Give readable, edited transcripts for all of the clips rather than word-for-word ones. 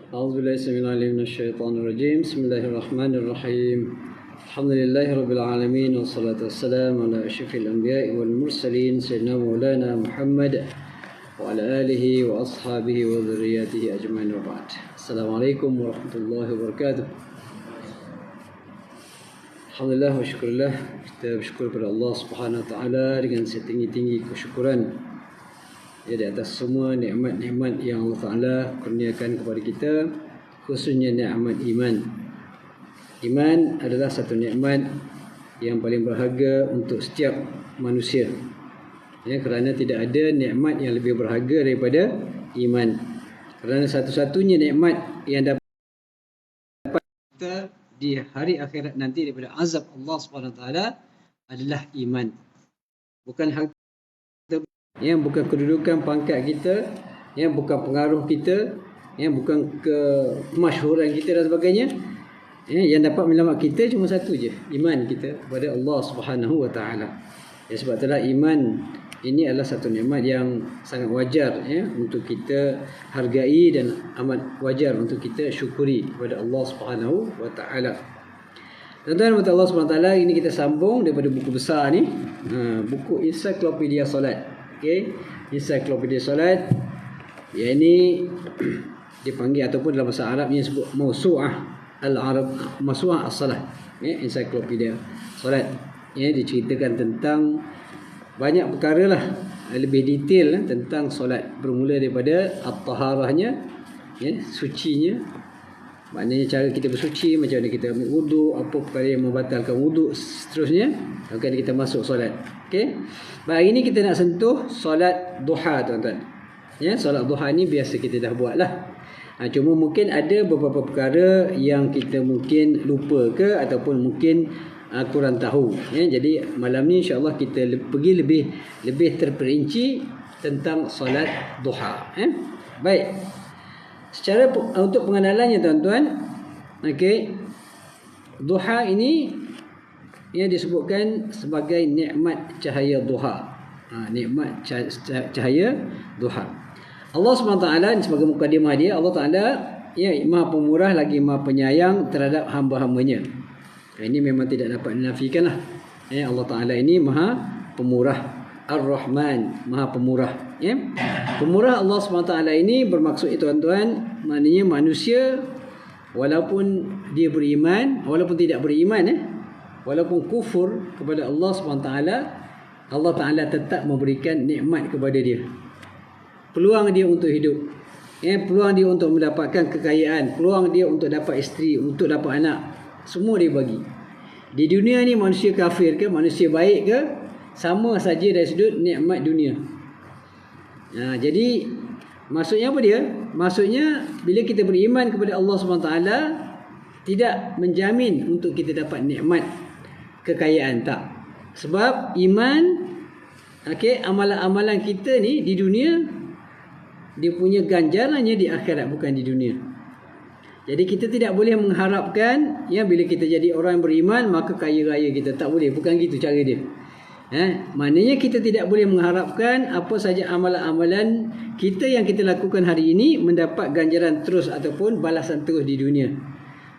أعوذ بالله السميع العليم من الشيطان الرجيم. بسم الله الرحمن الرحيم. الحمد لله رب العالمين والصلاة والسلام على أشرف الأنبياء والمرسلين سيدنا مولانا محمد وعلى آله وأصحابه وذرياته أجمعين وبعد. السلام عليكم ورحمة الله وبركاته. Alhamdulillah wa syukurillah, kita bersyukur kepada Allah Subhanahu Wa Taala dengan setinggi-tinggi kesyukuran di atas semua nikmat-nikmat yang Allah Taala kurniakan kepada kita, khususnya nikmat iman. Iman adalah satu nikmat yang paling berharga untuk setiap manusia. Ya, kerana tidak ada nikmat yang lebih berharga daripada iman. Kerana satu-satunya nikmat yang dapat kita di hari akhirat nanti daripada azab Allah Subhanahu Wa Taala adalah iman. Bukan harta, yang bukan kedudukan pangkat kita, yang bukan pengaruh kita, yang bukan kemasyhuran kita dan sebagainya. Yang dapat menyelamat kita cuma satu je, iman kita kepada Allah Subhanahu Wa Taala. Sebab itulah iman ini adalah satu nikmat yang sangat wajar untuk kita hargai dan amat wajar untuk kita syukuri kepada Allah Subhanahu Wa Taala. Tuan-tuan dan Allah Subhanahu Wa Taala, ini kita sambung daripada buku besar ni, buku Ensiklopedia Solat. Okey, Ensiklopedia Solat. Yang ini dipanggil ataupun dalam bahasa Arabnya disebut Mawsu'ah Al-Arab, Mawsu'ah As-Salah. Ensiklopedia Solat. Diceritakan tentang banyak perkara lah, lebih detail tentang solat, bermula daripada at-taharahnya, sucinya, maknanya cara kita bersuci, macam mana kita ambil wuduk, apa perkara yang membatalkan wuduk, seterusnya, akan kita masuk solat. Okey. Hari ini kita nak sentuh solat duha, tuan-tuan. Solat duha ni biasa kita dah buat lah. Cuma mungkin ada beberapa perkara yang kita mungkin lupa ke, ataupun mungkin kurang tahu. Jadi malam ni insya-Allah kita pergi lebih terperinci tentang solat duha. Baik. Secara untuk pengenalannya, tuan-tuan, okey. Duha ini yang disebutkan sebagai nikmat cahaya duha. Nikmat cahaya duha. Allah SWT sebagai mukadimah dia, Allah Taala Maha Pemurah lagi Maha Penyayang terhadap hamba-hambanya. Ini memang tidak dapat dinafikan lah. Allah Ta'ala ini Maha Pemurah, Ar-Rahman, Maha Pemurah. Pemurah Allah SWT ini bermaksud, tuan-tuan, maknanya manusia walaupun dia beriman, walaupun tidak beriman, walaupun kufur kepada Allah SWT, Allah Ta'ala tetap memberikan nikmat kepada dia. Peluang dia untuk hidup, peluang dia untuk mendapatkan kekayaan, peluang dia untuk dapat isteri, untuk dapat anak, semua dia bagi. Di dunia ni manusia kafir ke, manusia baik ke, sama saja dari sudut nikmat dunia. Jadi maksudnya apa dia? Maksudnya bila kita beriman kepada Allah SWT, tidak menjamin untuk kita dapat nikmat kekayaan, tak. Sebab iman, amalan-amalan kita ni di dunia, dia punya ganjarannya di akhirat, bukan di dunia. Jadi kita tidak boleh mengharapkan bila kita jadi orang yang beriman maka kaya raya kita. Tak boleh, bukan gitu cara dia. Maknanya kita tidak boleh mengharapkan apa saja amalan-amalan kita yang kita lakukan hari ini mendapat ganjaran terus ataupun balasan terus di dunia.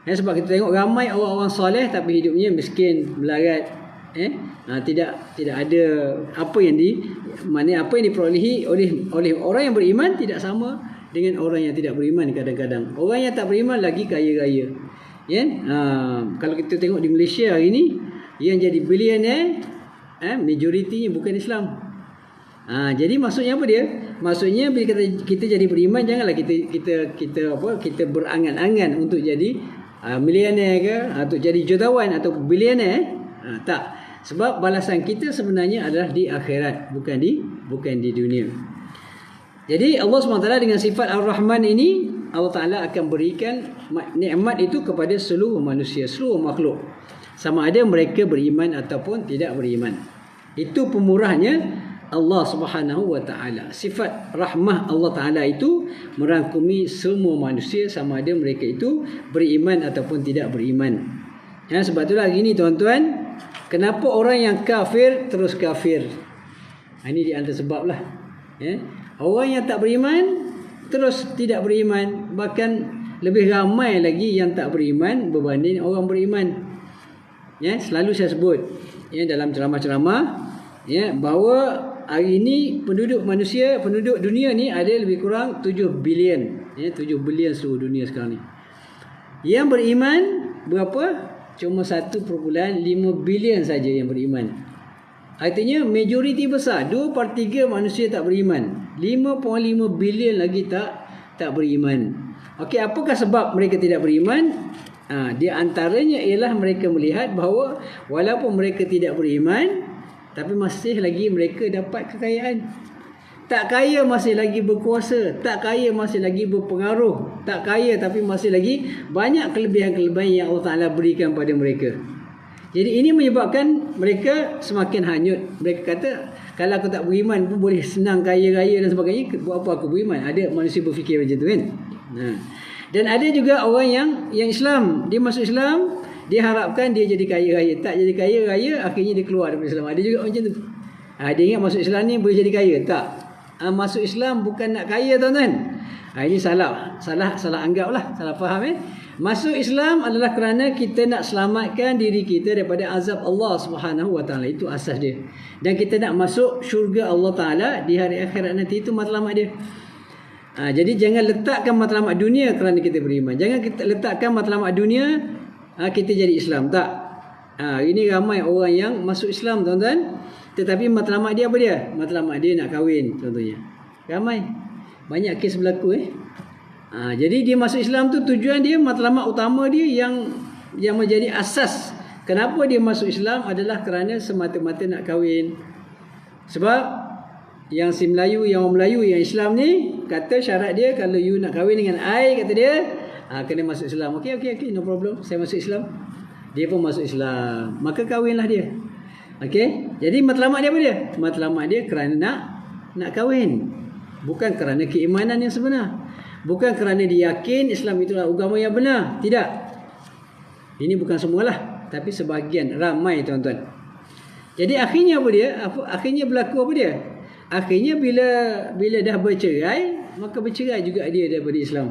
Sebab kita tengok ramai orang-orang soleh tapi hidupnya miskin, melarat. Tidak ada apa yang maknanya apa yang diperolehi oleh orang yang beriman tidak sama dengan orang yang tidak beriman. Kadang-kadang orang yang tak beriman lagi kaya raya. Kalau kita tengok di Malaysia hari ni, yang jadi billionaire majoritinya bukan Islam. Jadi maksudnya apa dia? Maksudnya bila kita jadi beriman, janganlah kita berangan-angan untuk jadi milioner ke, untuk jadi jutawan atau billionaire. Tak. Sebab balasan kita sebenarnya adalah di akhirat, bukan di dunia. Jadi Allah SWT dengan sifat Ar-Rahman ini, Allah Ta'ala akan berikan nikmat itu kepada seluruh manusia, seluruh makhluk, sama ada mereka beriman ataupun tidak beriman. Itu pemurahnya Allah Subhanahu Wa Ta'ala. Sifat rahmah Allah Ta'ala itu merangkumi semua manusia, sama ada mereka itu beriman ataupun tidak beriman. Sebab itulah gini, tuan-tuan, kenapa orang yang kafir terus kafir? Ini di antara sebab lah. Orang yang tak beriman terus tidak beriman, bahkan lebih ramai lagi yang tak beriman berbanding orang beriman. Ya, selalu saya sebut ya dalam ceramah-ceramah ya bahawa hari ini penduduk dunia ni ada lebih kurang 7 bilion. Ya, 7 bilion seluruh dunia sekarang ni. Yang beriman berapa? Cuma 1.5 bilion saja yang beriman. Artinya majoriti besar, 2/3 manusia tak beriman. 5.5 bilion lagi tak beriman. Okey, apakah sebab mereka tidak beriman? Di antaranya ialah mereka melihat bahawa walaupun mereka tidak beriman, tapi masih lagi mereka dapat kekayaan. Tak kaya masih lagi berkuasa, tak kaya masih lagi berpengaruh, tak kaya tapi masih lagi banyak kelebihan-kelebihan yang Allah Ta'ala berikan pada mereka. Jadi ini menyebabkan mereka semakin hanyut. Mereka kata, kalau aku tak beriman pun boleh senang kaya raya dan sebagainya, buat apa aku beriman? Ada manusia berfikir macam tu kan. Dan ada juga orang yang Islam, dia masuk Islam, dia harapkan dia jadi kaya raya. Tak jadi kaya raya, akhirnya dia keluar daripada Islam. Ada juga macam tu. Dia ingat masuk Islam ni boleh jadi kaya. Tak. Masuk Islam bukan nak kaya tuan-tuan. Ini salah anggap lah, salah faham Masuk Islam adalah kerana kita nak selamatkan diri kita daripada azab Allah Subhanahu Wa Taala. Itu asas dia. Dan kita nak masuk syurga Allah Taala di hari akhirat nanti, itu matlamat dia. Jadi jangan letakkan matlamat dunia kerana kita beriman. Jangan kita letakkan matlamat dunia kita jadi Islam. Tak. Ini ramai orang yang masuk Islam tuan-tuan, tetapi matlamat dia apa dia? Matlamat dia nak kahwin contohnya. Ramai. Banyak kes berlaku jadi dia masuk Islam tu tujuan dia, matlamat utama dia yang menjadi asas kenapa dia masuk Islam adalah kerana semata-mata nak kahwin. Sebab yang si Melayu, yang orang Melayu, yang Islam ni kata syarat dia kalau you nak kahwin dengan I, kata dia kena masuk Islam. Okey, no problem, saya masuk Islam. Dia pun masuk Islam, maka kahwinlah dia. Okey, jadi matlamat dia apa dia? Matlamat dia kerana nak kahwin, bukan kerana keimanan yang sebenar, bukan kerana dia yakin Islam itulah agama yang benar. Tidak. Ini bukan semualah, tapi sebahagian, ramai tuan-tuan. Jadi akhirnya apa dia? Akhirnya berlaku apa dia? Akhirnya bila dah bercerai, maka bercerai juga dia daripada Islam.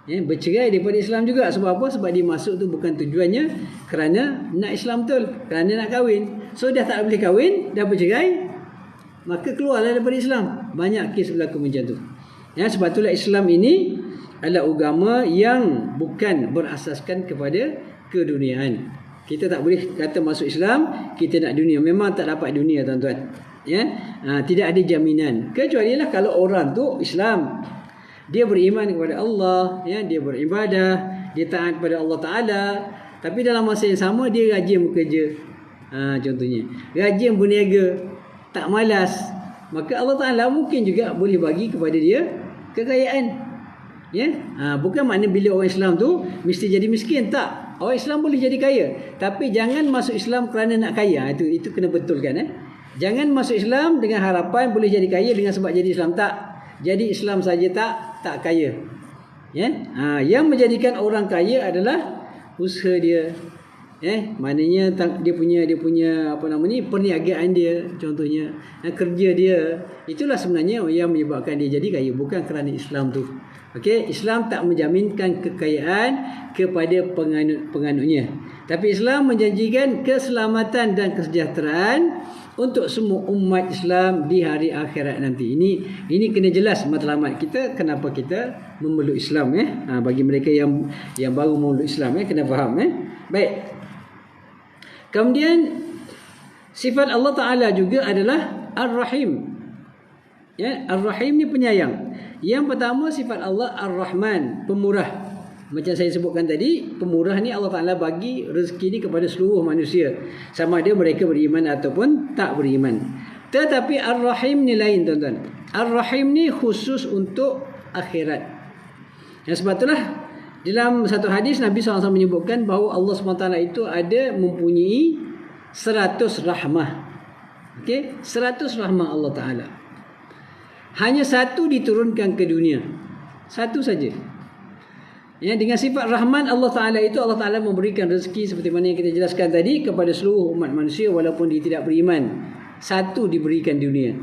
Bercerai daripada Islam juga. Sebab apa? Sebab dia masuk tu bukan tujuannya kerana nak Islam betul, kerana nak kahwin. So dah tak boleh kahwin, dah bercerai, maka keluarlah daripada Islam. Banyak kes berlaku macam tu. Sebab itulah Islam ini adalah agama yang bukan berasaskan kepada keduniaan. Kita tak boleh kata masuk Islam kita nak dunia. Memang tak dapat dunia tuan-tuan. Tidak ada jaminan. Kecuali lah kalau orang tu Islam, dia beriman kepada Allah, dia beribadah, dia taat kepada Allah Ta'ala, tapi dalam masa yang sama dia rajin bekerja. Contohnya rajin berniaga, tak malas, maka Allah Ta'ala mungkin juga boleh bagi kepada dia kekayaan. Bukan makna bila orang Islam tu mesti jadi miskin. Tak. Orang Islam boleh jadi kaya, tapi jangan masuk Islam kerana nak kaya. Itu kena betulkan. Jangan masuk Islam dengan harapan boleh jadi kaya dengan sebab jadi Islam. Tak. Jadi Islam saja tak kaya. Yang menjadikan orang kaya adalah usaha dia. Maknanya dia punya perniagaan dia, contohnya kerja dia. Itulah sebenarnya yang menyebabkan dia jadi kaya, bukan kerana Islam tu. Okey, Islam tak menjaminkan kekayaan kepada penganutnya, tapi Islam menjanjikan keselamatan dan kesejahteraan untuk semua umat Islam di hari akhirat nanti. Ini kena jelas matlamat kita, kenapa kita memeluk Islam. Bagi mereka yang baru memeluk Islam, kena faham. Baik. Kemudian sifat Allah Ta'ala juga adalah Ar-Rahim. Ar-Rahim ni penyayang. Yang pertama sifat Allah Ar-Rahman, pemurah. Macam saya sebutkan tadi, pemurah ni Allah Ta'ala bagi rezeki ni kepada seluruh manusia, sama ada mereka beriman ataupun tak beriman. Tetapi Ar-Rahim ni lain tuan-tuan. Ar-Rahim ni khusus untuk akhirat. Sebab itulah dalam satu hadis Nabi SAW menyebutkan bahawa Allah SWT itu ada mempunyai 100 rahmah. 100 rahmah Allah Ta'ala. Hanya satu diturunkan ke dunia. Satu saja. Dengan sifat Rahman Allah Ta'ala itu, Allah Ta'ala memberikan rezeki seperti mana yang kita jelaskan tadi kepada seluruh umat manusia walaupun dia tidak beriman. Satu diberikan dunia.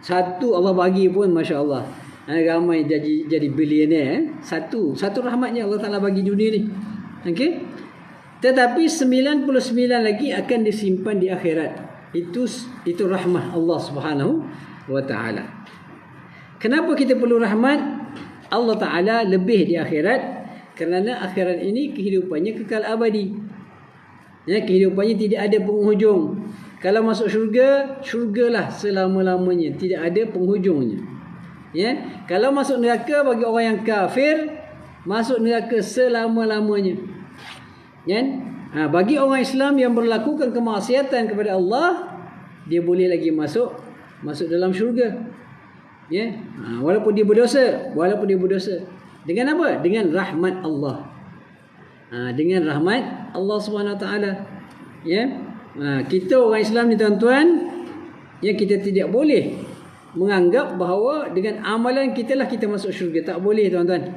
Satu Allah bagi pun Masya Allah. Ramai jadi bilioner. Satu rahmatnya Allah Ta'ala bagi dunia ni. Okey. Tetapi 99 lagi akan disimpan di akhirat. Itu rahmat Allah Subhanahu wa Ta'ala. Kenapa kita perlu rahmat Allah Ta'ala lebih di akhirat? Kerana akhirat ini kehidupannya kekal abadi. Kehidupannya tidak ada penghujung. Kalau masuk syurga, syurgalah selama-lamanya, tidak ada penghujungnya. Kalau masuk neraka, bagi orang yang kafir, masuk neraka selama-lamanya. Bagi orang Islam yang melakukan kemaksiatan kepada Allah, dia boleh lagi masuk dalam syurga. Walaupun dia berdosa. Dengan apa? Dengan rahmat Allah. Dengan rahmat Allah Subhanahu Wa Taala. Kita orang Islam ni tuan-tuan, kita tidak boleh menganggap bahawa dengan amalan kita lah kita masuk syurga. Tak boleh tuan-tuan.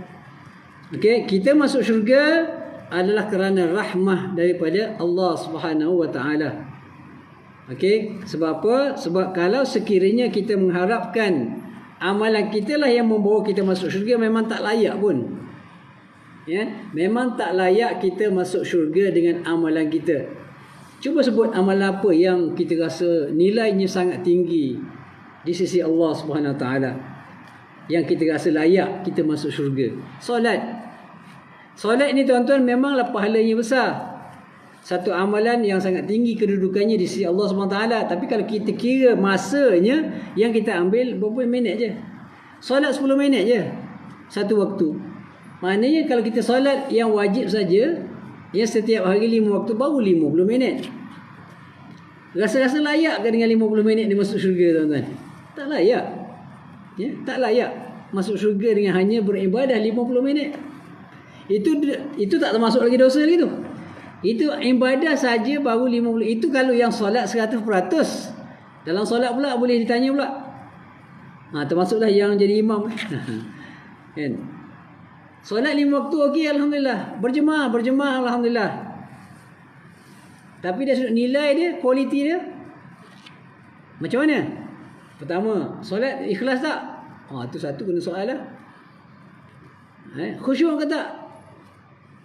Okey, kita masuk syurga adalah kerana rahmah daripada Allah Subhanahu Wa Taala. Okey, sebab apa? Sebab kalau sekiranya kita mengharapkan amalan kita lah yang membawa kita masuk syurga, memang tak layak pun. Memang tak layak kita masuk syurga dengan amalan kita. Cuba sebut amalan apa yang kita rasa nilainya sangat tinggi di sisi Allah Subhanahu Wa Taala, yang kita rasa layak kita masuk syurga. Solat ni tuan-tuan memanglah pahalanya besar. Satu amalan yang sangat tinggi kedudukannya di sisi Allah Subhanahu Wa Taala. Tapi kalau kita kira masanya yang kita ambil, berapa minit je? Solat 10 minit je satu waktu. Maknanya kalau kita solat yang wajib saja, yang setiap hari 5 waktu, baru 50 minit. Rasa-rasa layak ke dengan 50 minit dia masuk syurga tuan-tuan? Tak layak. Tak layak masuk syurga dengan hanya beribadah 50 minit. Itu tak termasuk lagi dosa lagi tu. Itu ibadah saja baru 50. Itu kalau yang solat 100%. Dalam solat pula boleh ditanya pula. Termasuklah yang jadi imam. Kan? Solat 5 waktu okey, alhamdulillah. Berjemaah alhamdulillah. Tapi dari sudut nilai dia, kualiti dia, macam mana? Pertama, solat ikhlas tak? Itu satu kena soal lah. Khusyuk ke tak?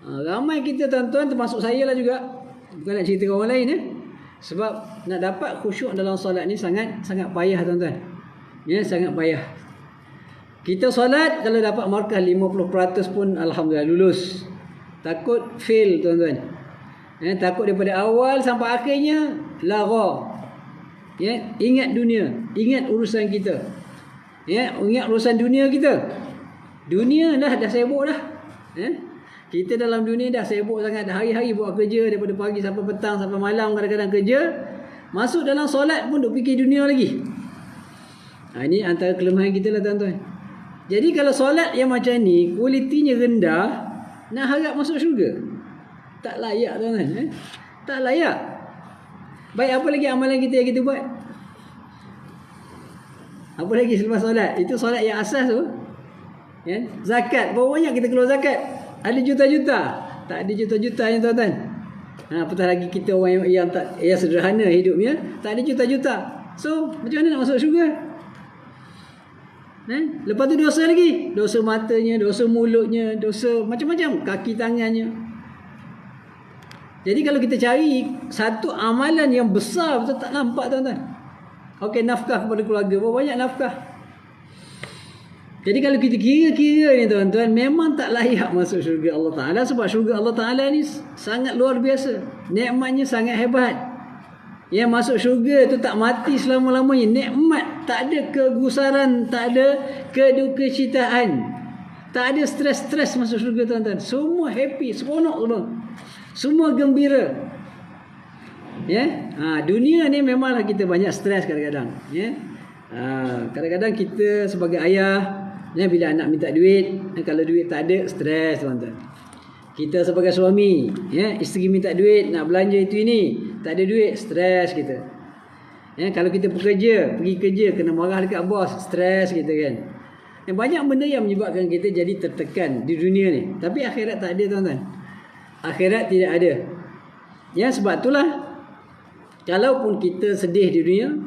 Ramai kita tuan-tuan, termasuk saya lah juga, bukan nak cerita orang lain. Sebab nak dapat khusyuk dalam solat ni sangat payah tuan-tuan. Sangat payah. Kita solat kalau dapat markah 50% pun alhamdulillah lulus. Takut fail tuan-tuan. Takut daripada awal sampai akhirnya lara. Ingat dunia, ingat urusan kita. Ingat urusan dunia kita. Dunia dah sibuk dah. Kita dalam dunia dah sibuk sangat, dah hari-hari buat kerja daripada pagi sampai petang sampai malam, kadang-kadang kerja. Masuk dalam solat pun duk fikir dunia lagi. Ini antara kelemahan kita lah tuan-tuan. Jadi kalau solat yang macam ni, kualitinya rendah, nak harap masuk syurga, tak layak tuan-tuan. Tak layak. Baik, apa lagi amalan kita yang kita buat? Apa lagi selepas solat? Itu solat yang asas tu. Zakat, berapa banyak kita keluar zakat? Ada juta-juta? Tak ada juta-jutanya tuan-tuan. Apatah lagi kita orang yang sederhana hidupnya, tak ada juta-juta. So, macam mana nak masuk syurga? Lepas tu dosa lagi. Dosa matanya, dosa mulutnya, dosa macam-macam, kaki tangannya. Jadi kalau kita cari satu amalan yang besar, betul tak nampak tuan-tuan. Okey, nafkah kepada keluarga, berapa banyak nafkah? Jadi kalau kita kira-kira ni tuan-tuan, memang tak layak masuk syurga Allah Ta'ala. Sebab syurga Allah Ta'ala ni sangat luar biasa. Nikmatnya sangat hebat. Yang masuk syurga tu tak mati selama-lamanya. Nikmat, tak ada kegusaran, tak ada kedukecitaan, tak ada stres-stres masuk syurga tuan-tuan. Semua happy, seronok semua. Semua gembira. Dunia ni memanglah kita banyak stres kadang-kadang. Kadang-kadang kita sebagai ayah, bila anak minta duit, kalau duit tak ada, stres tuan-tuan. Kita sebagai suami, isteri minta duit, nak belanja itu ini, tak ada duit, stres kita. Kalau kita pergi kerja, kena marah dekat bos, stres kita kan. Banyak benda yang menyebabkan kita jadi tertekan di dunia ni. Tapi akhirat tak ada tuan-tuan. Akhirat tidak ada. Sebab itulah, kalaupun kita sedih di dunia,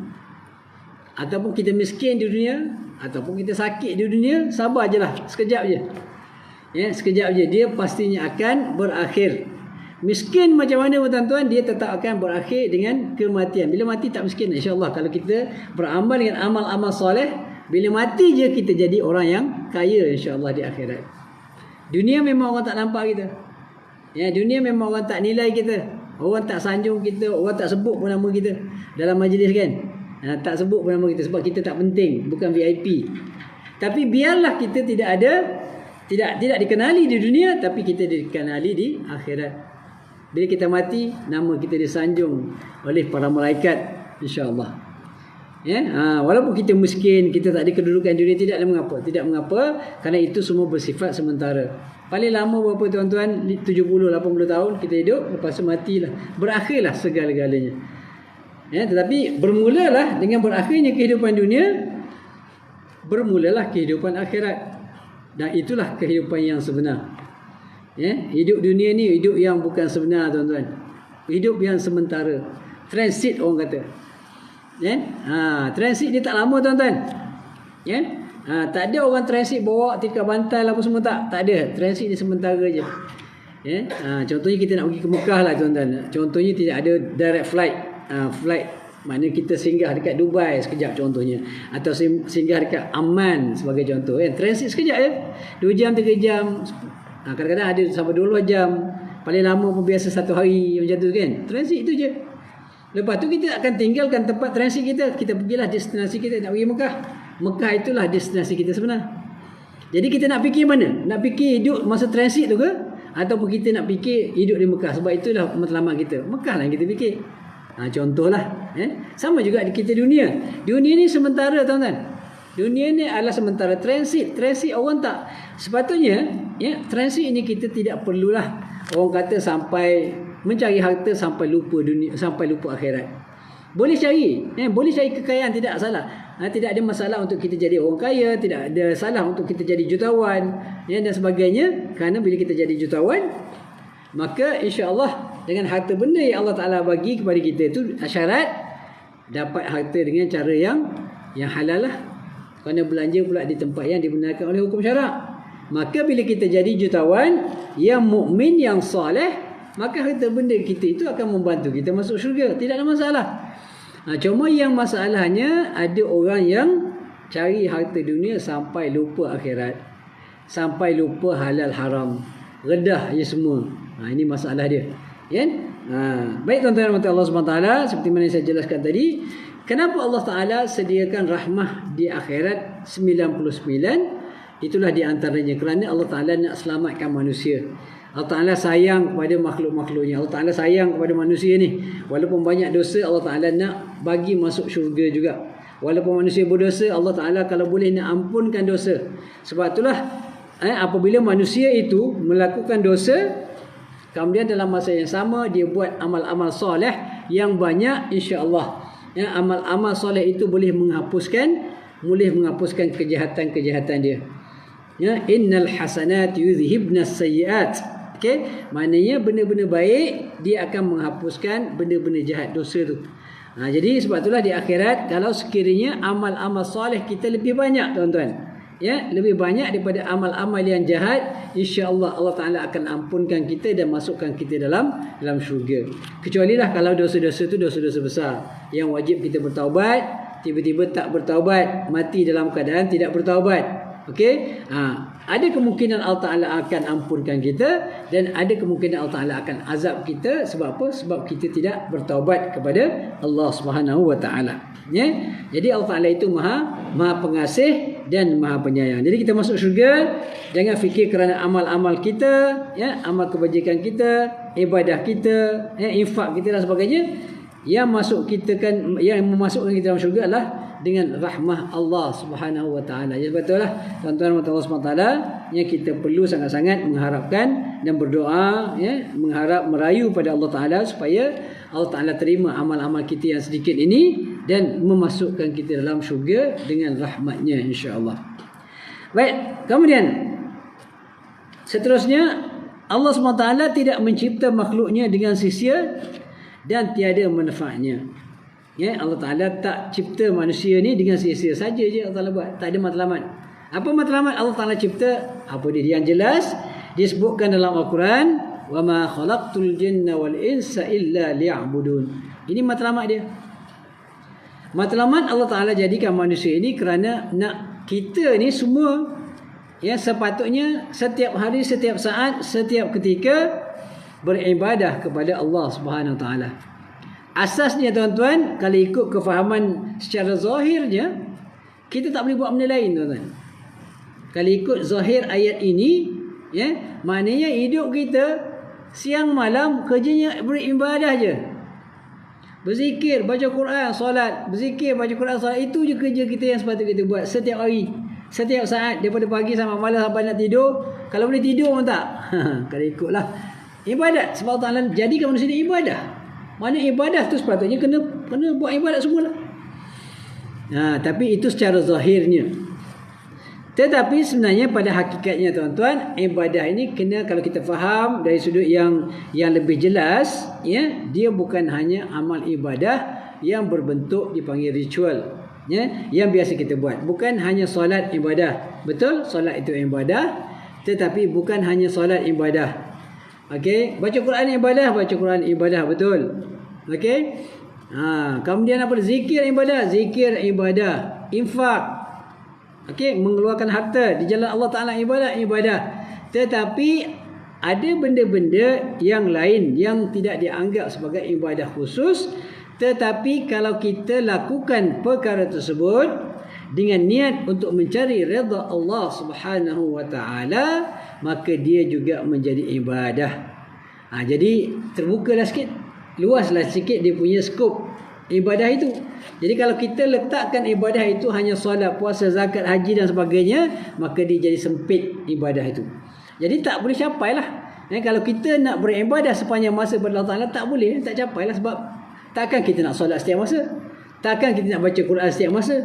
ataupun kita miskin di dunia, ataupun kita sakit di dunia, sabar je lah, sekejap je. Ya, sekejap je, dia pastinya akan berakhir. Miskin macam mana tuan-tuan, dia tetap akan berakhir dengan kematian. Bila mati tak miskin, insya-Allah. Kalau kita beramal dengan amal-amal soleh, bila mati je kita jadi orang yang kaya, insya-Allah, di akhirat. Dunia memang orang tak nampak kita. Ya, dunia memang orang tak nilai kita. Orang tak sanjung kita, orang tak sebut pun nama kita dalam majlis kan. Tak sebut pun nama kita sebab kita tak penting, bukan VIP. Tapi biarlah kita tidak dikenali di dunia, tapi kita dikenali di akhirat. Bila kita mati, nama kita disanjung oleh para malaikat, insya-Allah. Ya, walaupun kita miskin, kita tak ada kedudukan dunia, tidak mengapa, kerana itu semua bersifat sementara. Paling lama berapa tuan-tuan? 70-80 tahun kita hidup, lepas tu matilah, berakhirlah segala-galanya. Ya, tetapi bermulalah dengan berakhirnya kehidupan dunia, bermulalah kehidupan akhirat. Dan itulah kehidupan yang sebenar. Ya, hidup dunia ni hidup yang bukan sebenar tuan-tuan. Hidup yang sementara. Transit orang kata. Ya, transit dia tak lama tuan-tuan. Ya, tak ada orang transit bawa tikar bantal apa semua, tak ada. Transit dia sementara je. Ya, contohnya kita nak pergi ke Mekah lah tuan-tuan. Contohnya tidak ada direct flight. Flight maknanya kita singgah dekat Dubai sekejap contohnya, atau singgah dekat Amman sebagai contoh kan. Transit sekejap je, 2 jam 3 jam, kadang-kadang ada sampai 12 jam, paling lama pun biasa 1 hari macam tu kan. Transit tu je. Lepas tu kita akan tinggalkan tempat transit kita, kita pergilah destinasi kita. Nak pergi Mekah, Mekah itulah destinasi kita sebenar. Jadi kita nak fikir mana? Nak fikir hidup masa transit tu ke, ataupun kita nak fikir hidup di Mekah? Sebab itulah matlamat kita, Mekah lah yang kita fikir. Contohlah, sama juga di kita dunia. Dunia ni sementara tuan-tuan. Dunia ni adalah sementara. Transit orang tak. Sepatutnya, transit ini kita tidak perlulah orang kata sampai mencari harta sampai lupa dunia, sampai lupa akhirat. Boleh cari, boleh cari kekayaan, tidak salah. Tidak ada masalah untuk kita jadi orang kaya, tidak ada salah untuk kita jadi jutawan, dan sebagainya. Kerana bila kita jadi jutawan, maka insya-Allah dengan harta benda yang Allah Ta'ala bagi kepada kita itu, syarat dapat harta dengan cara yang halal lah. Kerana belanja pula di tempat yang dibenarkan oleh hukum syarak. Maka bila kita jadi jutawan yang mukmin, yang soleh, maka harta benda kita itu akan membantu kita masuk syurga. Tidak ada masalah. Cuma yang masalahnya, ada orang yang cari harta dunia sampai lupa akhirat, sampai lupa halal haram, redah je semua. Ini masalah dia. Ya? Baik tuan-tuan dan Allah SWT, seperti mana saya jelaskan tadi, kenapa Allah Ta'ala sediakan rahmah di akhirat 99? Itulah di antaranya kerana Allah Ta'ala nak selamatkan manusia. Allah Ta'ala sayang kepada makhluk-makhluknya. Allah Ta'ala sayang kepada manusia ni. Walaupun banyak dosa, Allah Ta'ala nak bagi masuk syurga juga. Walaupun manusia berdosa, Allah Ta'ala kalau boleh nak ampunkan dosa. Sebab itulah apabila manusia itu melakukan dosa, kemudian dalam masa yang sama dia buat amal-amal soleh yang banyak, insya-Allah amal-amal soleh itu boleh menghapuskan kejahatan-kejahatan dia. Innal hasanat yudhibna sayyiat. Okey, maknanya benda-benda baik dia akan menghapuskan benda-benda jahat, dosa tu. Jadi sebab itulah di akhirat, kalau sekiranya amal-amal soleh kita lebih banyak tuan-tuan, lebih banyak daripada amal-amal yang jahat, insya-Allah Allah Ta'ala akan ampunkan kita dan masukkan kita dalam syurga. Kecuali lah kalau dosa-dosa itu dosa-dosa besar yang wajib kita bertaubat, tiba-tiba tak bertaubat, mati dalam keadaan tidak bertaubat. Okey, ada kemungkinan Allah Ta'ala akan ampunkan kita, dan ada kemungkinan Allah Ta'ala akan azab kita. Sebab apa? Sebab kita tidak bertaubat kepada Allah Subhanahu Wa Ta'ala. Jadi Allah Ta'ala itu maha pengasih dan maha penyayang. Jadi kita masuk syurga, jangan fikir kerana amal-amal kita, amal kebajikan kita, ibadah kita, infak kita dan sebagainya. Yang memasukkan kita dalam syurga adalah dengan rahmah Allah Subhanahu Wa Ta'ala. Jadi betul lah tuan-tuan Allah Subhanahu Wa Ta'ala, yang kita perlu sangat-sangat mengharapkan dan berdoa, merayu pada Allah Ta'ala supaya Allah Ta'ala terima amal-amal kita yang sedikit ini dan memasukkan kita dalam syurga dengan rahmatnya, insya-Allah. Baik, kemudian seterusnya, Allah SWT tidak mencipta makhluknya dengan sia-sia dan tiada manfaatnya. Ya, Allah Ta'ala tak cipta manusia ni dengan sia-sia saja je Allah Ta'ala buat. Tak ada matlamat. Apa matlamat Allah Ta'ala cipta? Apa dia yang jelas? Dia sebutkan dalam Al-Quran, wa ma khalaqtul jinna wal insa illa liya'budun. Ini matlamat dia. Matlamat Allah Ta'ala jadikan manusia ini kerana nak kita ni semua yang sepatutnya setiap hari, setiap saat, setiap ketika beribadah kepada Allah Subhanahu Wa Ta'ala. Asasnya tuan-tuan, kalau ikut kefahaman secara zahirnya, kita tak boleh buat benda lain tuan-tuan. Kalau ikut zahir ayat ini, ya, maknanya hidup kita siang malam kerjanya beribadah je. Berzikir, baca Quran, solat, berzikir, baca Quran, solat, itu je kerja kita yang sepatutnya kita buat setiap hari, setiap saat, daripada pagi sampai malam sampai nak tidur. Kalau boleh tidur pun tak. Kalau ikutlah ibadat, sebab Allah jadikan manusia ni ibadah. Mana ibadah tu sepatutnya kena buat ibadat semualah. Tapi itu secara zahirnya. Tetapi sebenarnya pada hakikatnya tuan-tuan, ibadah ini kena, kalau kita faham dari sudut yang lebih jelas, ya, dia bukan hanya amal ibadah yang berbentuk dipanggil ritual, ya, yang biasa kita buat. Bukan hanya solat ibadah. Betul, solat itu ibadah, tetapi bukan hanya solat ibadah. Okey, baca Quran ibadah, baca Quran ibadah, betul. Okey. Kemudian apa? Zikir ibadah, zikir ibadah. Infak. Okey, mengeluarkan harta di jalan Allah Taala ibadah. Tetapi ada benda-benda yang lain yang tidak dianggap sebagai ibadah khusus, tetapi kalau kita lakukan perkara tersebut dengan niat untuk mencari redha Allah Subhanahu Wa Taala, maka dia juga menjadi ibadah. Jadi terbukalah sikit, luaslah sikit dia punya skop ibadah itu. Jadi kalau kita letakkan ibadah itu hanya solat, puasa, zakat, haji dan sebagainya, maka dia jadi sempit ibadah itu. Jadi tak boleh capai lah. Kalau kita nak beribadah sepanjang masa kepada Allah Ta'ala, tak boleh, tak capai lah. Sebab takkan kita nak solat setiap masa, takkan kita nak baca Quran setiap masa,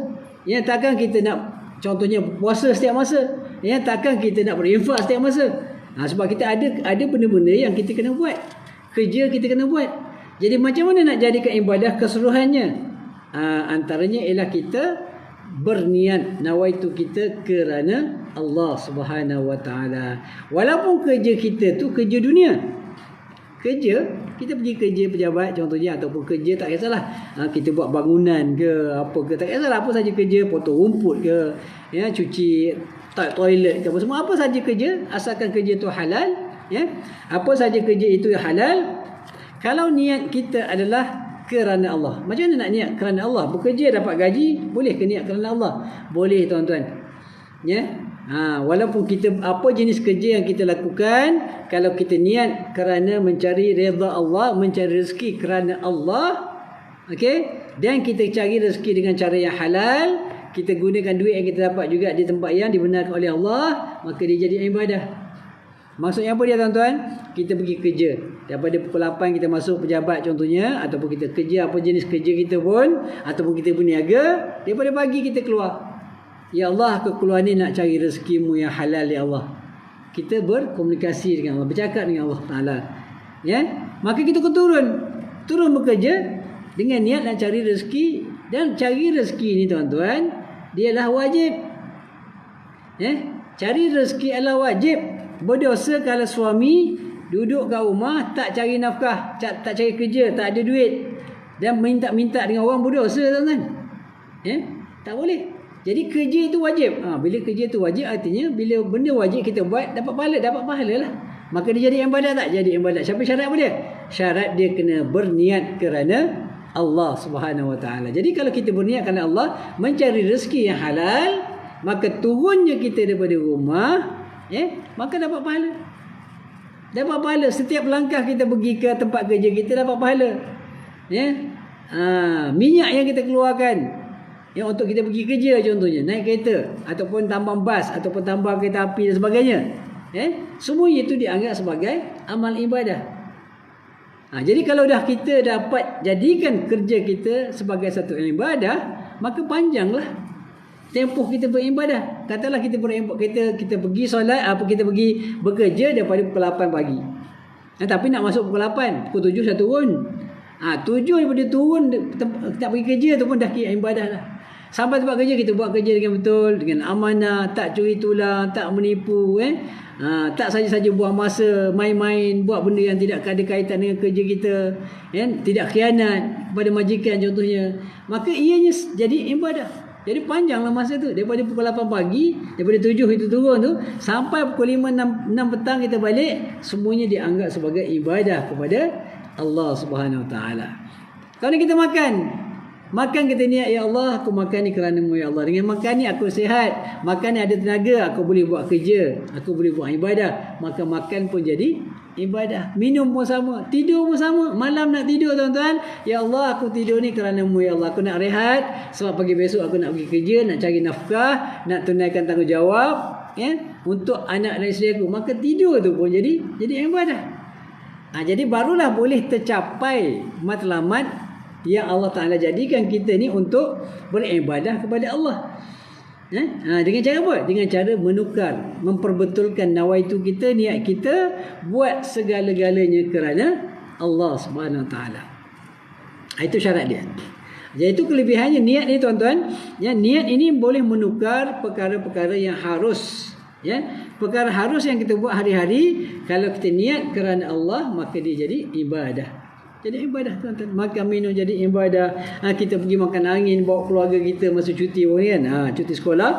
ya, takkan kita nak contohnya puasa setiap masa, ya, takkan kita nak berinfak setiap masa. Sebab kita ada benda-benda yang kita kena buat, kerja kita kena buat. Jadi macam mana nak jadikan ibadah keseluruhannya? Antaranya ialah kita berniat, nawaitu kita kerana Allah Subhanahu Wa Taala. Walaupun kerja kita tu kerja dunia, kerja kita pergi kerja pejabat contohnya, ataupun kerja tak kisahlah, kita buat bangunan ke apa ke, tak kisahlah apa saja kerja, potong rumput ke, ya, cuci toilet ke, apa semua, apa saja kerja, asalkan kerja tu halal, ya, apa saja kerja itu halal. Kalau niat kita adalah kerana Allah. Macam mana nak niat kerana Allah? Bekerja dapat gaji, boleh ke niat kerana Allah? Boleh tuan-tuan. Ya. Walaupun kita apa jenis kerja yang kita lakukan, kalau kita niat kerana mencari redha Allah, mencari rezeki kerana Allah, okey, dan kita cari rezeki dengan cara yang halal, kita gunakan duit yang kita dapat juga di tempat yang dibenarkan oleh Allah, maka dia jadi ibadah. Maksudnya apa dia tuan-tuan? Kita pergi kerja, daripada pukul 8 kita masuk pejabat contohnya, ataupun kita kerja apa jenis kerja kita pun, ataupun kita berniaga, daripada pagi kita keluar, ya Allah, aku keluar ni nak cari rezekimu yang halal ya Allah. Kita berkomunikasi dengan Allah, bercakap dengan Allah Ta'ala, ya. Maka kita turun bekerja dengan niat nak cari rezeki. Dan cari rezeki ni tuan-tuan, dialah wajib, ya. Cari rezeki adalah wajib. Berdosa kalau suami duduk kat rumah tak cari nafkah, tak cari kerja, tak ada duit, dan minta-minta dengan orang, berdosa tuan-tuan, ya. Tak boleh. Jadi kerja itu wajib. Bila kerja itu wajib, artinya bila benda wajib kita buat, dapat pahala lah. Maka dia jadi ibadah tak? Jadi ibadah. Siapa syarat apa dia? Syarat dia kena berniat kerana Allah Subhanahu Wa Taala. Jadi kalau kita berniat kerana Allah, mencari rezeki yang halal, maka turunnya kita daripada rumah, ya, maka dapat pahala. Dapat pahala. Setiap langkah kita pergi ke tempat kerja kita dapat pahala, ya. Minyak yang kita keluarkan, yang untuk kita pergi kerja contohnya, naik kereta, ataupun tambah bas, ataupun tambah kereta api dan sebagainya, semua itu dianggap sebagai amal ibadah. Jadi kalau dah kita dapat jadikan kerja kita sebagai satu ibadah, maka panjanglah tempoh kita beribadah. Katalah kita pergi solat, kita pergi bekerja daripada pukul 8 pagi. Tapi nak masuk pukul 8, pukul 7 saya turun. Tujuan daripada turun tak pergi kerja tu pun dah kira ibadah dah. Sampai tempat kerja kita buat kerja dengan betul, dengan amanah, tak curi tulang, tak menipu, tak saja-saja buang masa main-main, buat benda yang tidak ada kaitan dengan kerja kita, tidak khianat kepada majikan contohnya. Maka ianya jadi ibadah. Jadi panjanglah masa tu, daripada pukul 8 pagi, daripada 7 itu turun tu sampai pukul 5 6 petang kita balik, semuanya dianggap sebagai ibadah kepada Allah Subhanahu Wa Taala. Kalau kita makan kita niat, ya Allah, aku makan ni kerana-Mu ya Allah. Dengan makan ni aku sihat, makan ni ada tenaga, aku boleh buat kerja, aku boleh buat ibadah. Maka makan pun jadi ibadah. Minum pun sama, tidur pun sama. Malam nak tidur tuan-tuan, ya Allah, aku tidur ni kerana-Mu ya Allah. Aku nak rehat sebab pagi besok aku nak pergi kerja, nak cari nafkah, nak tunaikan tanggungjawab untuk anak dan isteri aku. Maka tidur tu pun jadi ibadah. Jadi barulah boleh tercapai matlamat yang Allah Ta'ala jadikan kita ni untuk beribadah kepada Allah. Dengan cara apa? Dengan cara menukar, memperbetulkan nawaitu kita, niat kita buat segala-galanya kerana Allah Subhanahu Wa Ta'ala. Itu syarat dia. Jadi itu kelebihannya niat ni tuan-tuan. Niat ini boleh menukar perkara-perkara yang harus. Perkara harus yang kita buat hari-hari, kalau kita niat kerana Allah, maka dia jadi ibadah. Jadi ibadah tuan-tuan. Makan minum jadi ibadah. Kita pergi makan angin bawa keluarga kita masa cuti pun kan. Cuti sekolah,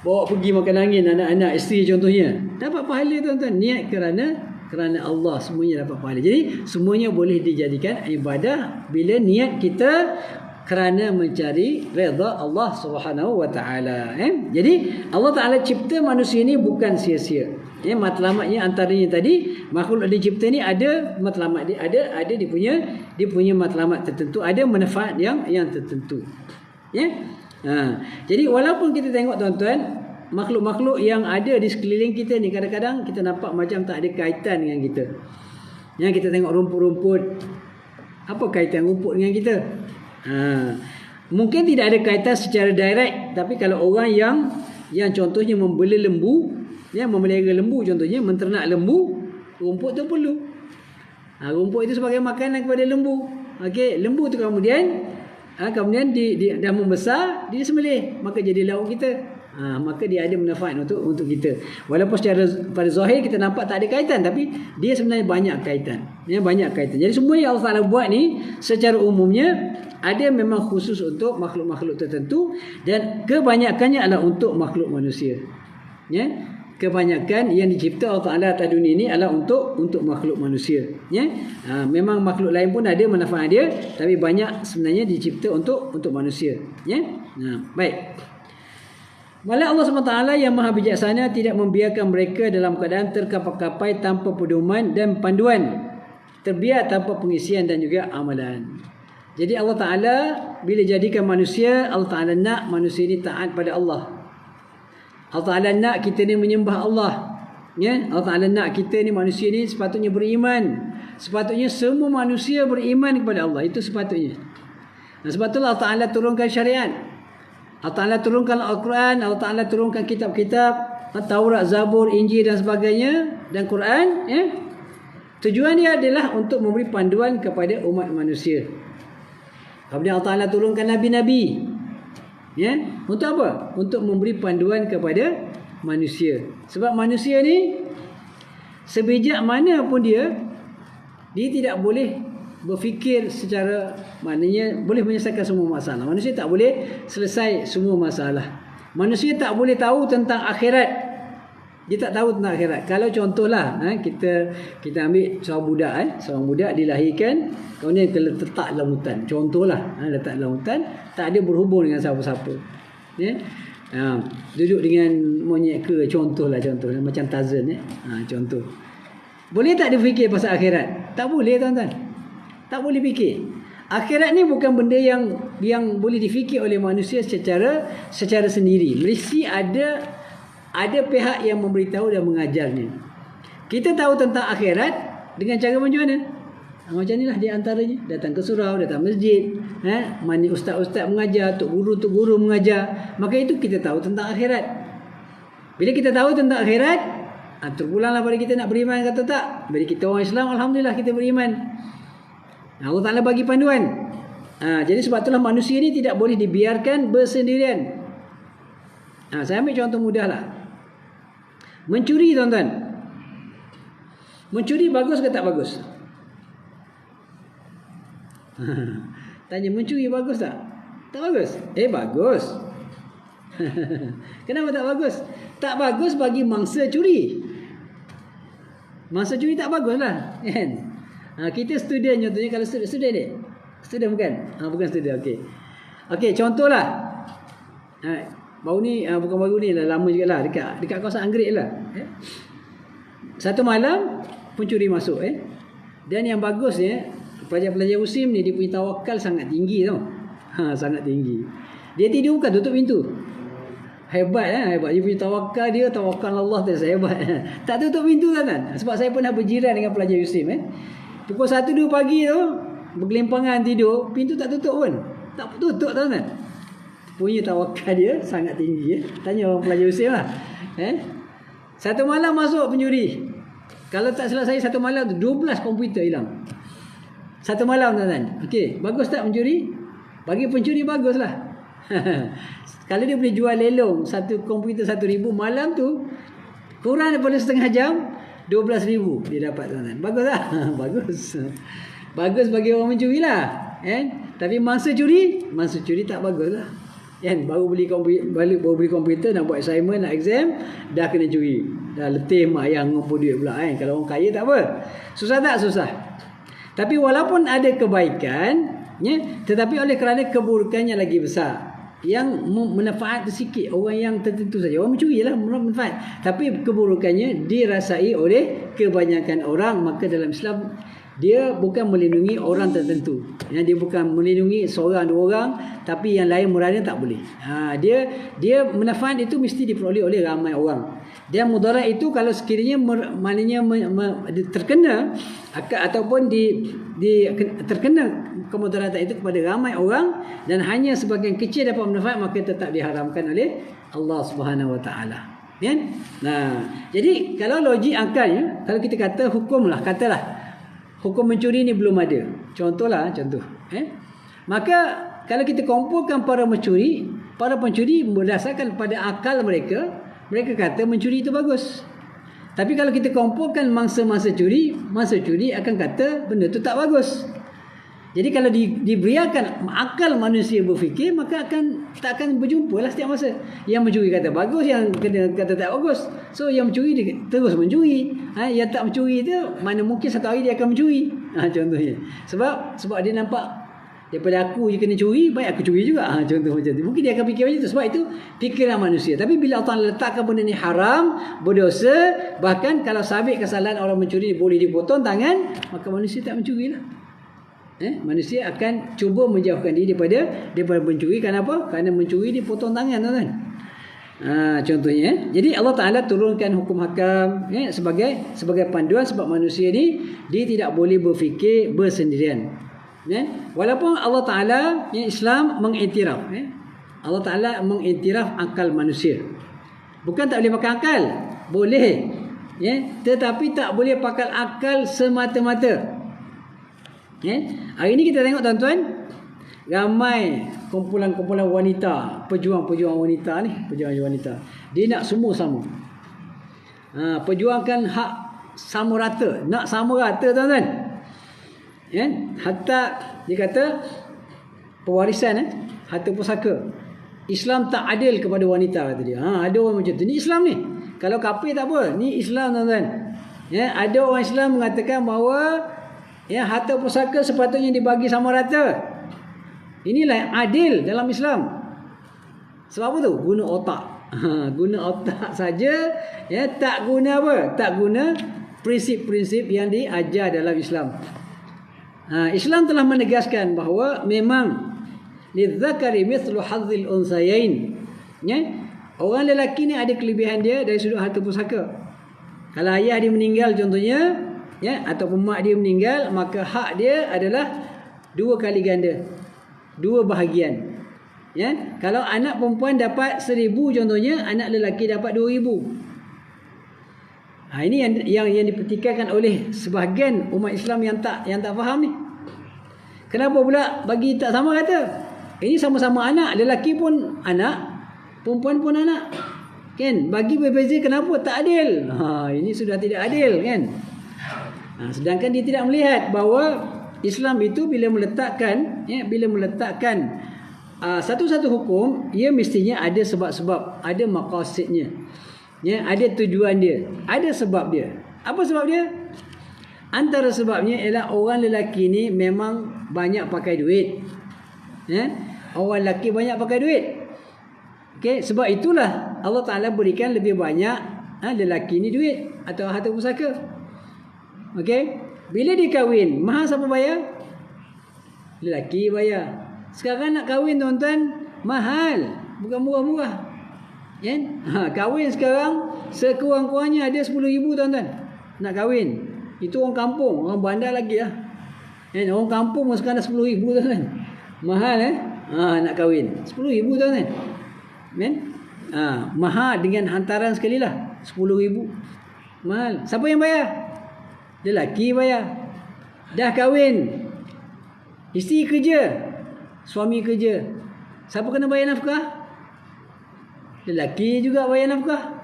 bawa pergi makan angin anak-anak, isteri contohnya. Dapat pahala tuan-tuan. Niat kerana Allah, semuanya dapat pahala. Jadi semuanya boleh dijadikan ibadah bila niat kita kerana mencari redha Allah Subhanahu Wa Taala. Jadi Allah Taala cipta manusia ni bukan sia-sia. Matlamatnya antaranya tadi, makhluk dicipta ni ada matlamat dia, ada dia punya matlamat tertentu, ada manfaat yang tertentu. Jadi walaupun kita tengok tuan-tuan, makhluk-makhluk yang ada di sekeliling kita ni kadang-kadang kita nampak macam tak ada kaitan dengan kita. Kita tengok rumput-rumput, apa kaitan rumput dengan kita? Mungkin tidak ada kaitan secara direct, tapi kalau orang yang contohnya membela lembu, memelihara lembu contohnya, menternak lembu, rumput tu perlu. Rumput itu sebagai makanan kepada lembu. Lembu tu kemudian dia dah membesar, dia sembelih, maka jadi lauk kita. Maka dia ada manfaat untuk kita. Walaupun secara pada zahir kita nampak tak ada kaitan, tapi dia sebenarnya banyak kaitan. Banyak kaitan. Jadi semua yang Allah Taala buat ni secara umumnya ada memang khusus untuk makhluk-makhluk tertentu, dan kebanyakannya adalah untuk makhluk manusia. Kebanyakan yang dicipta Allah Taala atas dunia ini adalah untuk makhluk manusia. Memang makhluk lain pun ada manfaat dia, tapi banyak sebenarnya dicipta untuk manusia. Baik. Malah Allah SWT yang maha bijaksana tidak membiarkan mereka dalam keadaan terkapai-kapai tanpa pedoman dan panduan, terbiar tanpa pengisian dan juga amalan. Jadi Allah Ta'ala bila jadikan manusia, Allah Ta'ala nak manusia ini taat pada Allah. Allah Ta'ala nak kita ni menyembah Allah. Allah Ta'ala nak kita ni, manusia ni sepatutnya beriman. Sepatutnya semua manusia beriman kepada Allah. Itu sepatutnya. Sebab itulah Allah Ta'ala turunkan syariat. Allah Ta'ala turunkan Al-Quran. Allah Ta'ala turunkan kitab-kitab, Taurat, Zabur, Injil dan sebagainya, dan Quran. Tujuan dia adalah untuk memberi panduan kepada umat manusia. Kemudian Allah Ta'ala turunkan Nabi-Nabi. Untuk apa? Untuk memberi panduan kepada manusia. Sebab manusia ni, sebijak mana pun dia tidak boleh berfikir secara, maknanya boleh menyelesaikan semua masalah. Manusia tak boleh selesai semua masalah. Manusia tak boleh tahu tentang akhirat. Dia tak tahu tentang akhirat. Kalau contohlah kita ambil seorang budak dilahirkan, kemudian letak dalam hutan. Contohlah, letak dalam hutan, tak ada berhubung dengan siapa-siapa. Duduk dengan monyet ke, contohlah macam Tarzan. Contoh. Boleh tak dia fikir pasal akhirat? Tak boleh tuan-tuan. Tak boleh fikir. Akhirat ni bukan benda yang boleh difikir oleh manusia secara sendiri. Mesti ada pihak yang memberitahu dan mengajarnya. Kita tahu tentang akhirat dengan cara macam mana? Macam inilah di antaranya. Datang ke surau, datang masjid, mana ustaz-ustaz mengajar, tok guru mengajar. Maka itu kita tahu tentang akhirat. Bila kita tahu tentang akhirat, terpulanglah pada kita nak beriman kata tak. Bila kita orang Islam, alhamdulillah kita beriman. Allah Ta'ala bagi panduan. Jadi sebab itulah manusia ni tidak boleh dibiarkan bersendirian. Saya ambil contoh mudah lah. Mencuri, tuan-tuan. Mencuri bagus ke tak bagus? Tanya, mencuri bagus tak? Tak bagus? Bagus. Kenapa tak bagus? Tak bagus bagi mangsa curi. Mangsa curi tak bagus lah, kan? Kita student contohnya. Kalau student ni? Student bukan? Bukan student, okey, contohlah. Baru ni, bukan baru ni lah, lama juga lah, dekat kawasan Anggerik lah. Satu malam pencuri masuk. Dan yang bagusnya, pelajar-pelajar Muslim ni dia punya tawakal sangat tinggi tau. Sangat tinggi. Dia tidur bukan tutup pintu. Hebat hebat. Dia punya tawakal Allah tu hebat. Tak tutup pintu kan? Sebab saya pernah berjiran dengan pelajar Muslim. Pukul 1-2 pagi tu bergelimpangan tidur, pintu tak tutup pun. Tak tutup kan? Punya tawakal dia sangat tinggi. Tanya orang pelajar Muslim lah. Satu malam masuk pencuri. Kalau tak salah saya, satu malam tu 12 komputer hilang. Satu malam, tuan-tuan. Okey, bagus tak mencuri? Bagi pencuri baguslah. Kalau dia boleh jual lelong satu komputer 1,000, malam tu kurang daripada setengah jam 12,000 dia dapat, tuan-tuan. Bagus tak? Bagus. Bagus bagi orang mencuri lah. Tapi mangsa curi tak bagus lah. Baru beli komputer, nak buat assignment, nak exam, dah kena curi. Dah letih mak ayah ngumpul duit pula. Kalau orang kaya tak apa. Susah tak? Susah. Tapi walaupun ada kebaikan, tetapi oleh kerana keburukannya lagi besar, yang manfaat sikit orang yang tertentu saja. Orang mencuri lah manfaat, tapi keburukannya dirasai oleh kebanyakan orang. Maka dalam Islam, dia bukan melindungi orang tertentu. Dia bukan melindungi seorang dua orang, tapi yang lain murahnya tak boleh. Dia manfaat itu mesti diperoleh oleh ramai orang. Dan mudarat itu kalau sekiranya maknanya terkena ataupun terkena kemudaratan itu kepada ramai orang dan hanya sebahagian kecil dapat manfaat, maka tetap diharamkan oleh Allah Subhanahu Wa Taala. Jadi kalau logik akalnya, kalau kita kata hukumlah, katalah hukum mencuri ni belum ada. Contoh. Maka kalau kita kumpulkan para pencuri berdasarkan pada akal mereka kata mencuri itu bagus. Tapi kalau kita kumpulkan mangsa curi akan kata benda itu tak bagus. Jadi kalau diberikan akal manusia berfikir, maka tak akan berjumpa lah setiap masa. Yang mencuri kata bagus, yang kata tak bagus. So yang mencuri dia terus mencuri. Yang tak mencuri tu mana mungkin satu hari dia akan mencuri. Contohnya. Sebab dia nampak daripada aku je kena curi, baik aku curi juga. Contoh macam tu. Mungkin dia akan fikir macam tu. Sebab itu fikiran manusia. Tapi bila Allah letakkan benda ni haram, berdosa, bahkan kalau sabit kesalahan orang mencuri boleh dipotong tangan, maka manusia tak mencuri lah. Manusia akan cuba menjauhkan diri daripada mencuri. Kenapa? Kerana mencuri dia potong tangan, tuan-tuan. Contohnya. Jadi Allah Ta'ala turunkan hukum hakam sebagai panduan, sebab manusia ni dia tidak boleh berfikir bersendirian. Walaupun Allah Ta'ala Islam mengiktiraf, Allah Ta'ala mengiktiraf akal manusia. Bukan tak boleh pakai akal, boleh, tetapi tak boleh pakai akal semata-mata. Hari ni kita tengok, tuan-tuan, ramai kumpulan-kumpulan wanita, pejuang-pejuang wanita ni, dia nak semua sama. Perjuangkan hak sama rata, nak sama rata, tuan-tuan. Hatta dia kata pewarisan, harta pusaka, Islam tak adil kepada wanita, kata dia. Ada orang macam tu. Ni Islam ni. Kalau kafir tak apa, ni Islam, tuan-tuan. Ada orang Islam mengatakan bahawa harta pusaka sepatutnya dibagi sama rata. Inilah yang adil dalam Islam. Sebab apa tu? Guna otak. Guna otak saja, tak guna apa? Tak guna prinsip-prinsip yang diajar dalam Islam. Islam telah menegaskan bahawa memang lidzakari mithlu hadzil unsayain. Orang lelaki ni ada kelebihan dia dari sudut harta pusaka. Kalau ayah dia meninggal contohnya, ataupun mak dia meninggal, maka hak dia adalah 2 kali ganda, 2 bahagian. Kalau anak perempuan dapat 1,000 contohnya, anak lelaki dapat 2,000. Ini yang dipertikaikan oleh sebahagian umat Islam yang tak faham ni. Kenapa pula bagi tak sama kata? Ini sama-sama anak, lelaki pun anak, perempuan pun anak. Kan? Bagi berbeza kenapa tak adil? Ini sudah tidak adil kan? Sedangkan dia tidak melihat bahawa Islam itu bila meletakkan satu-satu hukum, ia mestinya ada sebab-sebab, ada maqasidnya. Ada tujuan dia, ada sebab dia. Apa sebab dia? Antara sebabnya ialah orang lelaki ni memang banyak pakai duit. Orang lelaki banyak pakai duit. Okey, sebab itulah Allah Taala berikan lebih banyak lelaki ni duit atau harta pusaka. Okey, bila dia kahwin, mahar siapa bayar? Lelaki bayar. Sekarang nak kahwin tuan-tuan, mahal, bukan murah-murah. Kan? Kahwin sekarang sekurang-kurangnya ada 10,000 tuan-tuan. Nak kahwin. Itu orang kampung, orang bandar lagi lah. Orang kampung sekarang dah 10,000 tuan-tuan. Mahal nak kahwin. 10,000 tuan-tuan. Mahal dengan hantaran sekali lah. 10,000. Mahal. Siapa yang bayar? Lelaki bayar. Dah kahwin. Isteri kerja. Suami kerja. Siapa kena bayar nafkah? Lelaki juga bayar nafkah.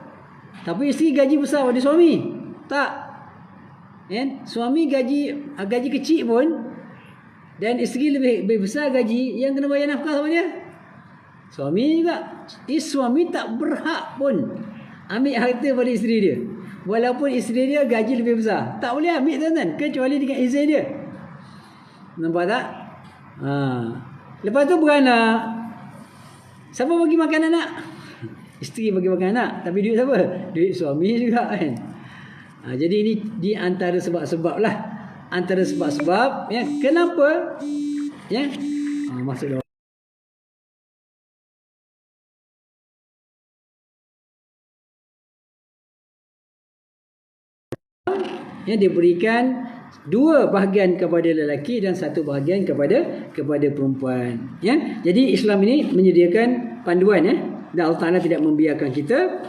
Tapi isteri gaji besar pada suami? Tak. Suami gaji kecil pun dan isteri lebih besar gaji, yang kena bayar nafkah sama dia? Suami juga. Suami tak berhak pun ambil harta pada isteri dia. Walaupun isteri dia gaji lebih besar, tak boleh ambil tuan-tuan, kecuali dengan izin dia. Nampak tak? Lepas tu beranak. Siapa bagi makan anak? Isteri bagi makan anak. Tapi duit siapa? Duit suami juga kan. Jadi ini di antara sebab-sebab lah. Antara sebab-sebab kenapa masuk dalam diberikan 2 bahagian kepada lelaki dan 1 bahagian kepada perempuan. Jadi Islam ini menyediakan panduan dan Allah Taala tidak membiarkan kita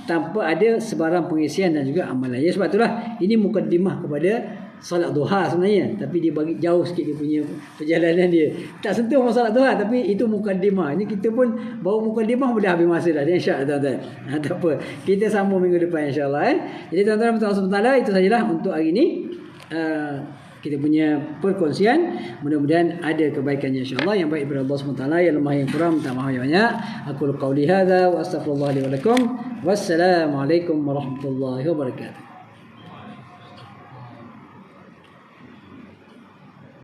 tanpa ada sebarang pengisian dan juga amalan. Sebab itulah ini mukaddimah kepada solat duha sebenarnya, tapi dia bagi jauh sikit dia punya perjalanan dia. Tak sentuh masalah duha, tapi itu mukaddimah. Ini kita pun baru mukaddimah dah habis masa dah. Insya-Allah tuan-tuan. Tak apa. Kita sambung minggu depan insya-Allah Jadi tuan-tuan dan puan-puan, itu sajalah untuk hari ini. Kita punya perkongsian, mudah-mudahan ada kebaikannya insya-Allah. Yang baik daripada Allah SWT, yang lemah yang kurang minta maaf yang banyak. Aku qauli hadza wa astaghfirullah li wa lakum. Wassalamualaikum warahmatullahi wabarakatuh.